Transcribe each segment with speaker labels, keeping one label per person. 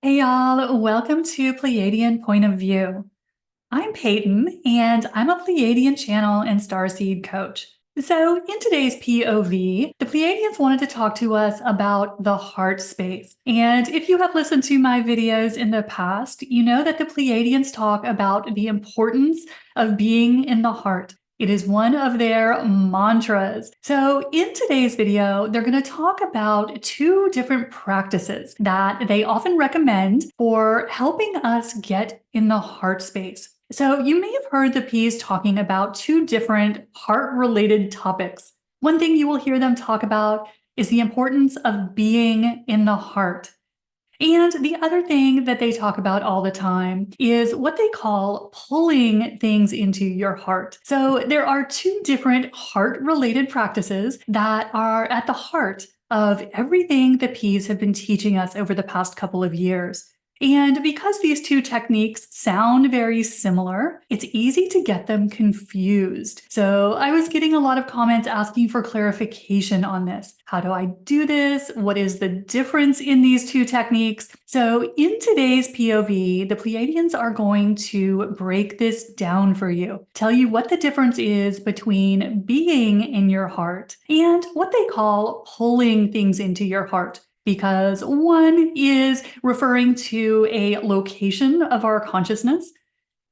Speaker 1: Hey y'all, welcome to Pleiadian Point of View. I'm Peyton, and I'm a Pleiadian channel and starseed coach. So, in today's POV, the Pleiadians wanted to talk to us about the heart space. And if you have listened to my videos in the past, you know that the Pleiadians talk about the importance of being in the heart. It is one of their mantras. So, in today's video, they're going to talk about two different practices that they often recommend for helping us get in the heart space. So, you may have heard the P's talking about two different heart-related topics. One thing you will hear them talk about is the importance of being in the heart. And the other thing that they talk about all the time is what they call pulling things into your heart. So there are two different heart-related practices that are at the heart of everything the P's have been teaching us over the past couple of years. And because these two techniques sound very similar, it's easy to get them confused. So I was getting a lot of comments asking for clarification on this. How do I do this? What is the difference in these two techniques? So in today's POV, the Pleiadians are going to break this down for you, tell you what the difference is between being in your heart and what they call pulling things into your heart. Because one is referring to a location of our consciousness,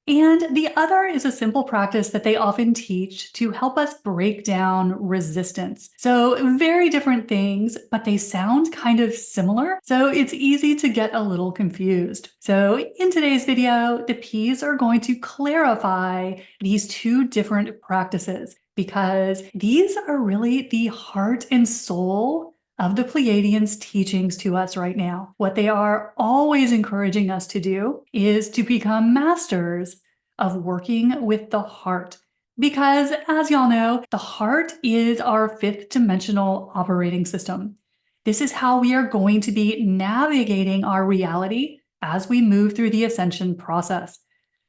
Speaker 1: and the other is a simple practice that they often teach to help us break down resistance. So very different things, but they sound kind of similar, so it's easy to get a little confused. So in today's video, the P's are going to clarify these two different practices because these are really the heart and soul of the Pleiadians' teachings to us right now. What they are always encouraging us to do is to become masters of working with the heart. Because, as y'all know, the heart is our fifth dimensional operating system. This is how we are going to be navigating our reality as we move through the ascension process.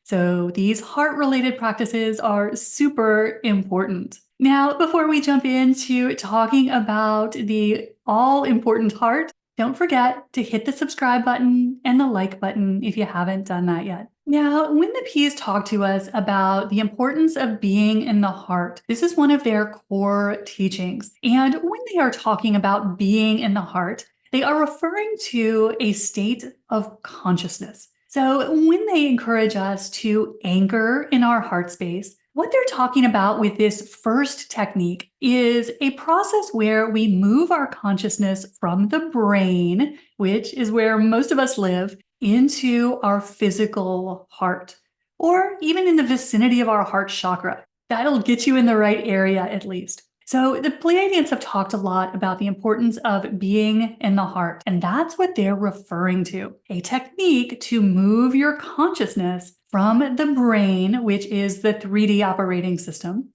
Speaker 1: So these heart-related practices are super important. Now, before we jump into talking about the all-important heart, don't forget to hit the subscribe button and the like button if you haven't done that yet. Now, when the P's talk to us about the importance of being in the heart, this is one of their core teachings. And when they are talking about being in the heart, they are referring to a state of consciousness. So when they encourage us to anchor in our heart space, what they're talking about with this first technique is a process where we move our consciousness from the brain, which is where most of us live, into our physical heart, or even in the vicinity of our heart chakra. That'll get you in the right area at least. So the Pleiadians have talked a lot about the importance of being in the heart, and that's what they're referring to. A technique to move your consciousness from the brain, which is the 3D operating system,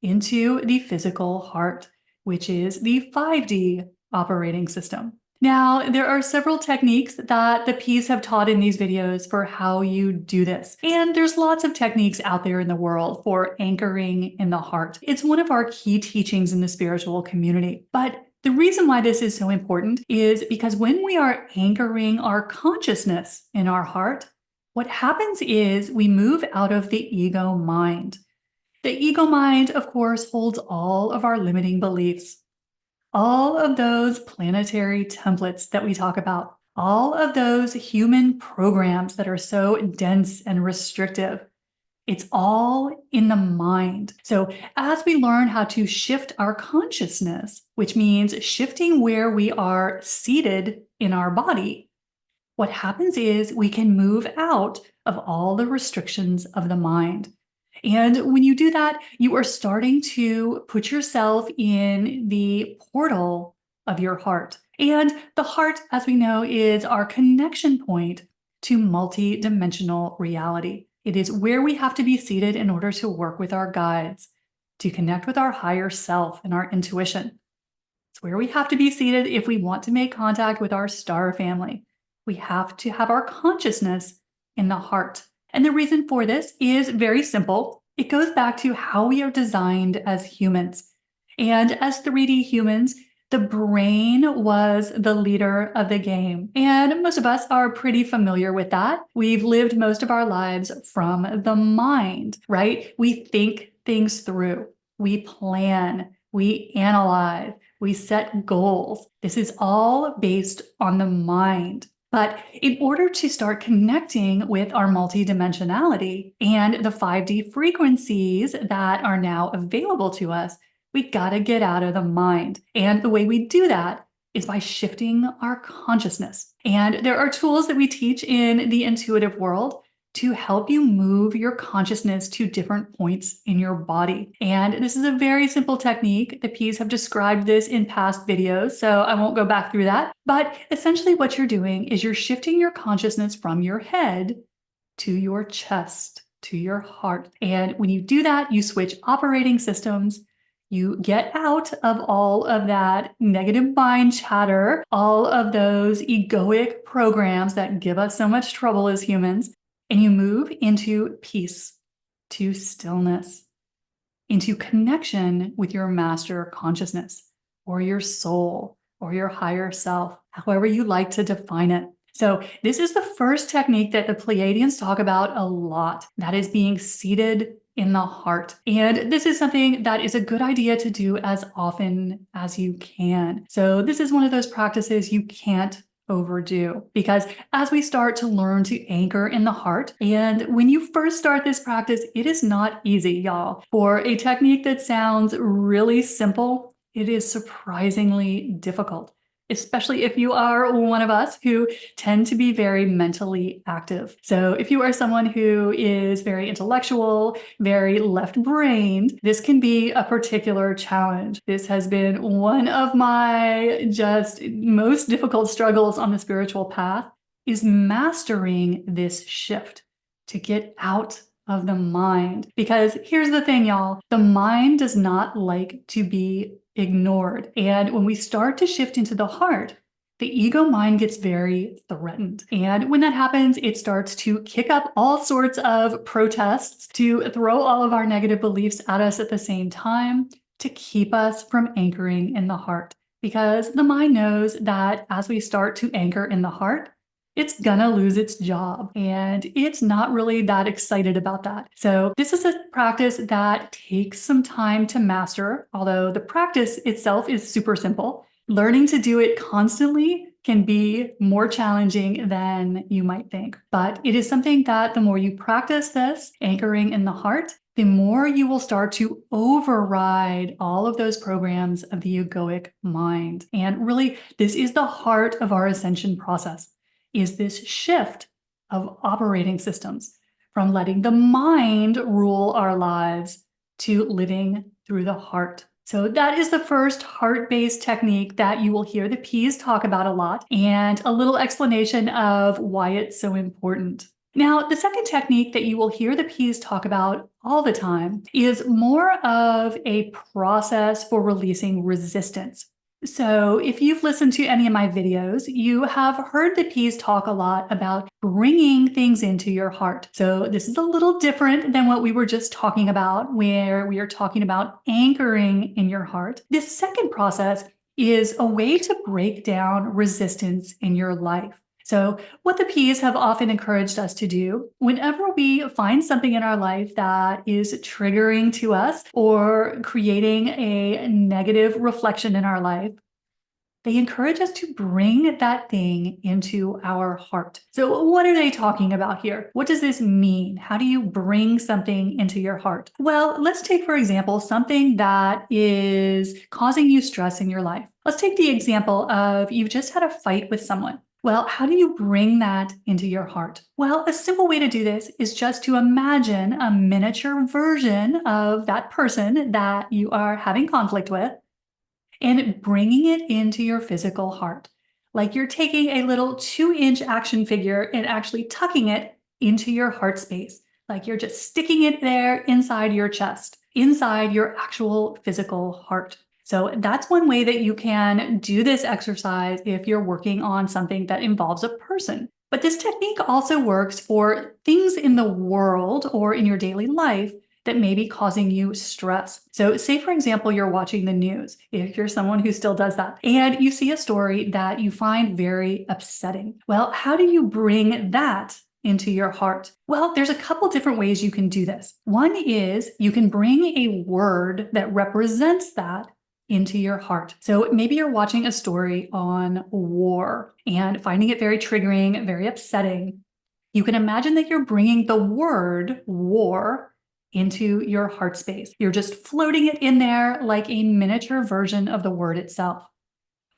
Speaker 1: into the physical heart, which is the 5D operating system. Now, there are several techniques that the P's have taught in these videos for how you do this. And there's lots of techniques out there in the world for anchoring in the heart. It's one of our key teachings in the spiritual community. But the reason why this is so important is because when we are anchoring our consciousness in our heart, what happens is we move out of the ego mind. The ego mind, of course, holds all of our limiting beliefs. All of those planetary templates that we talk about, all of those human programs that are so dense and restrictive, it's all in the mind. So as we learn how to shift our consciousness, which means shifting where we are seated in our body, what happens is we can move out of all the restrictions of the mind. And when you do that, you are starting to put yourself in the portal of your heart. And the heart, as we know, is our connection point to multi-dimensional reality. It is where we have to be seated in order to work with our guides, to connect with our higher self and our intuition. It's where we have to be seated if we want to make contact with our star family. We have to have our consciousness in the heart. And the reason for this is very simple. It goes back to how we are designed as humans. And as 3D humans, the brain was the leader of the game. And most of us are pretty familiar with that. We've lived most of our lives from the mind, right? We think things through, we plan, we analyze, we set goals. This is all based on the mind. But in order to start connecting with our multidimensionality and the 5D frequencies that are now available to us, we gotta get out of the mind. And the way we do that is by shifting our consciousness. And there are tools that we teach in the intuitive world to help you move your consciousness to different points in your body. And this is a very simple technique. The P's have described this in past videos, so I won't go back through that. But essentially what you're doing is you're shifting your consciousness from your head to your chest, to your heart. And when you do that, you switch operating systems. You get out of all of that negative mind chatter, all of those egoic programs that give us so much trouble as humans. And you move into peace, to stillness, into connection with your master consciousness, or your soul, or your higher self, however you like to define it. So this is the first technique that the Pleiadians talk about a lot, that is being seated in the heart. And this is something that is a good idea to do as often as you can. So this is one of those practices you can't overdo, because as we start to learn to anchor in the heart, and when you first start this practice, it is not easy, y'all. For a technique that sounds really simple, it is surprisingly difficult, especially if you are one of us who tend to be very mentally active. So if you are someone who is very intellectual, very left-brained, this can be a particular challenge. This has been one of my just most difficult struggles on the spiritual path, is mastering this shift to get out of the mind. Because here's the thing, y'all, the mind does not like to be ignored. And when we start to shift into the heart, the ego mind gets very threatened. And when that happens, it starts to kick up all sorts of protests to throw all of our negative beliefs at us at the same time to keep us from anchoring in the heart. Because the mind knows that as we start to anchor in the heart, it's gonna lose its job, and it's not really that excited about that. So this is a practice that takes some time to master, although the practice itself is super simple. Learning to do it constantly can be more challenging than you might think. But it is something that the more you practice this, anchoring in the heart, the more you will start to override all of those programs of the egoic mind. And really, this is the heart of our ascension process, is this shift of operating systems from letting the mind rule our lives to living through the heart. So that is the first heart-based technique that you will hear the P's talk about a lot, and a little explanation of why it's so important. Now, the second technique that you will hear the P's talk about all the time is more of a process for releasing resistance. So if you've listened to any of my videos, you have heard the P's talk a lot about bringing things into your heart. So this is a little different than what we were just talking about, where we are talking about anchoring in your heart. This second process is a way to break down resistance in your life. So what the P's have often encouraged us to do, whenever we find something in our life that is triggering to us or creating a negative reflection in our life, they encourage us to bring that thing into our heart. So what are they talking about here? What does this mean? How do you bring something into your heart? Well, let's take, for example, something that is causing you stress in your life. Let's take the example of you've just had a fight with someone. Well, how do you bring that into your heart? Well, a simple way to do this is just to imagine a miniature version of that person that you are having conflict with and bringing it into your physical heart. Like you're taking a little 2-inch action figure and actually tucking it into your heart space. Like you're just sticking it there inside your chest, inside your actual physical heart. So that's one way that you can do this exercise if you're working on something that involves a person. But this technique also works for things in the world or in your daily life that may be causing you stress. So say, for example, you're watching the news, if you're someone who still does that, and you see a story that you find very upsetting. Well, how do you bring that into your heart? Well, there's a couple different ways you can do this. One is you can bring a word that represents that into your heart. So maybe you're watching a story on war and finding it very triggering, very upsetting. You can imagine that you're bringing the word war into your heart space. You're just floating it in there like a miniature version of the word itself.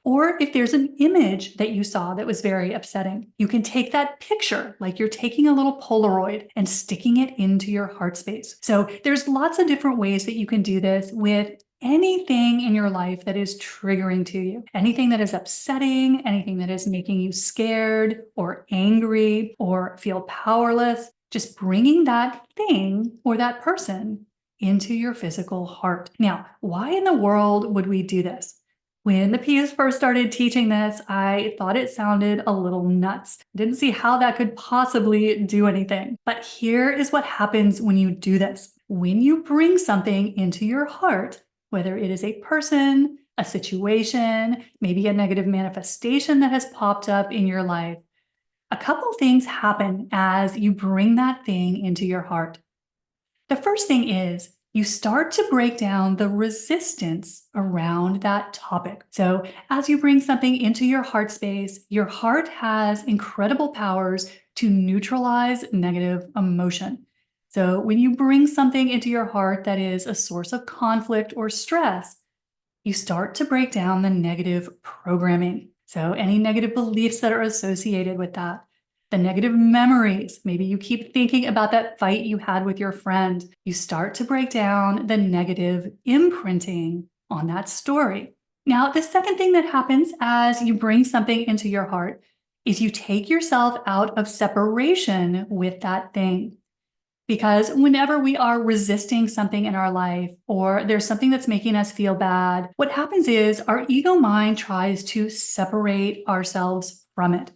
Speaker 1: Or if there's an image that you saw that was very upsetting, you can take that picture like you're taking a little Polaroid and sticking it into your heart space. So there's lots of different ways that you can do this with anything in your life that is triggering to you, anything that is upsetting, anything that is making you scared or angry or feel powerless, just bringing that thing or that person into your physical heart. Now, why in the world would we do this? When the P's first started teaching this, I thought it sounded a little nuts. Didn't see how that could possibly do anything. But here is what happens when you do this. When you bring something into your heart, whether it is a person, a situation, maybe a negative manifestation that has popped up in your life, a couple things happen as you bring that thing into your heart. The first thing is you start to break down the resistance around that topic. So as you bring something into your heart space, your heart has incredible powers to neutralize negative emotion. So when you bring something into your heart that is a source of conflict or stress, you start to break down the negative programming. So any negative beliefs that are associated with that, the negative memories, maybe you keep thinking about that fight you had with your friend. You start to break down the negative imprinting on that story. Now, the second thing that happens as you bring something into your heart is you take yourself out of separation with that thing. Because whenever we are resisting something in our life, or there's something that's making us feel bad, what happens is our ego mind tries to separate ourselves from it.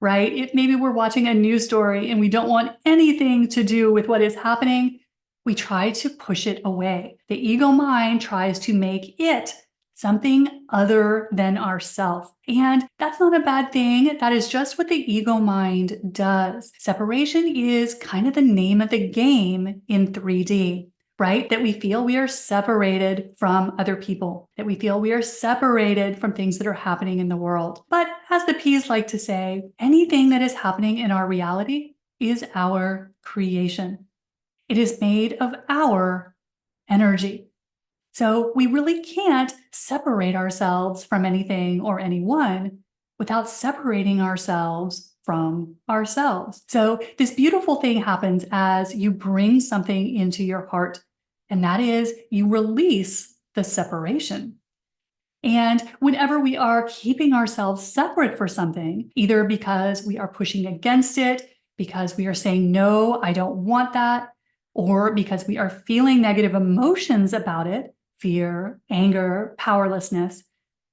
Speaker 1: Right? Maybe we're watching a news story and we don't want anything to do with what is happening. We try to push it away. The ego mind tries to make it something other than ourself. And that's not a bad thing. That is just what the ego mind does. Separation is kind of the name of the game in 3D. Right? That we feel we are separated from other people, that we feel we are separated from things that are happening in the world. But as the P's like to say, anything that is happening in our reality is our creation. It is made of our energy. So we really can't separate ourselves from anything or anyone without separating ourselves from ourselves. So this beautiful thing happens as you bring something into your heart. And that is you release the separation. And whenever we are keeping ourselves separate for something, either because we are pushing against it, because we are saying, no, I don't want that, or because we are feeling negative emotions about it, fear, anger, powerlessness,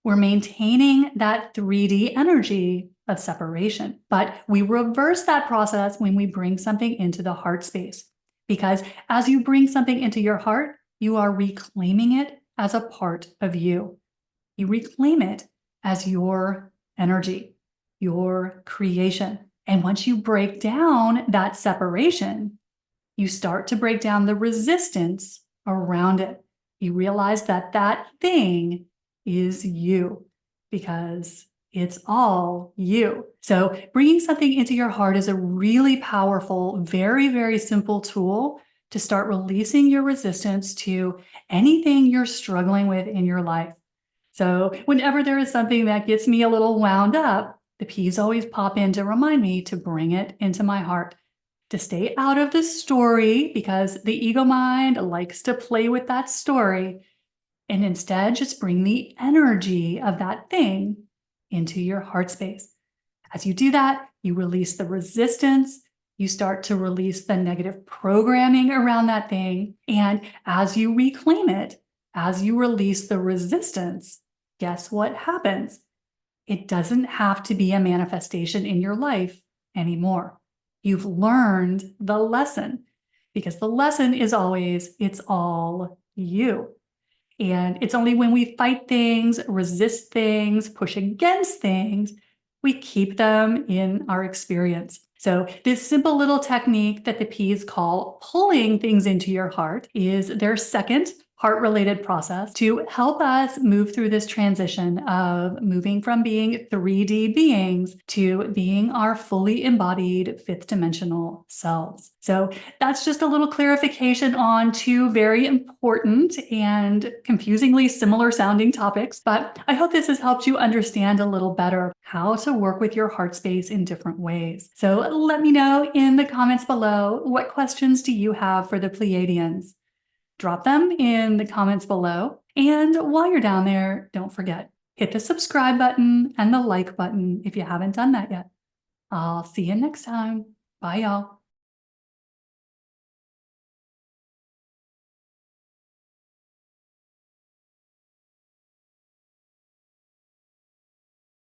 Speaker 1: we're maintaining that 3D energy of separation. But we reverse that process when we bring something into the heart space. Because as you bring something into your heart, you are reclaiming it as a part of you. You reclaim it as your energy, your creation. And once you break down that separation, you start to break down the resistance around it. You realize that that thing is you because it's all you. So bringing something into your heart is a really powerful, very, very simple tool to start releasing your resistance to anything you're struggling with in your life. So whenever there is something that gets me a little wound up, the P's always pop in to remind me to bring it into my heart, to stay out of the story because the ego mind likes to play with that story, and instead just bring the energy of that thing into your heart space. As you do that, you release the resistance, you start to release the negative programming around that thing, and as you reclaim it, as you release the resistance, guess what happens? It doesn't have to be a manifestation in your life anymore. You've learned the lesson. because the lesson is always, it's all you. And it's only when we fight things, resist things, push against things, we keep them in our experience. So this simple little technique that the P's call pulling things into your heart is their second heart-related process to help us move through this transition of moving from being 3D beings to being our fully embodied fifth dimensional selves. So that's just a little clarification on two very important and confusingly similar sounding topics, but I hope this has helped you understand a little better how to work with your heart space in different ways. So let me know in the comments below, what questions do you have for the Pleiadians? Drop them in the comments below. And while you're down there, don't forget, hit the subscribe button and the like button if you haven't done that yet. I'll see you next time. Bye, y'all.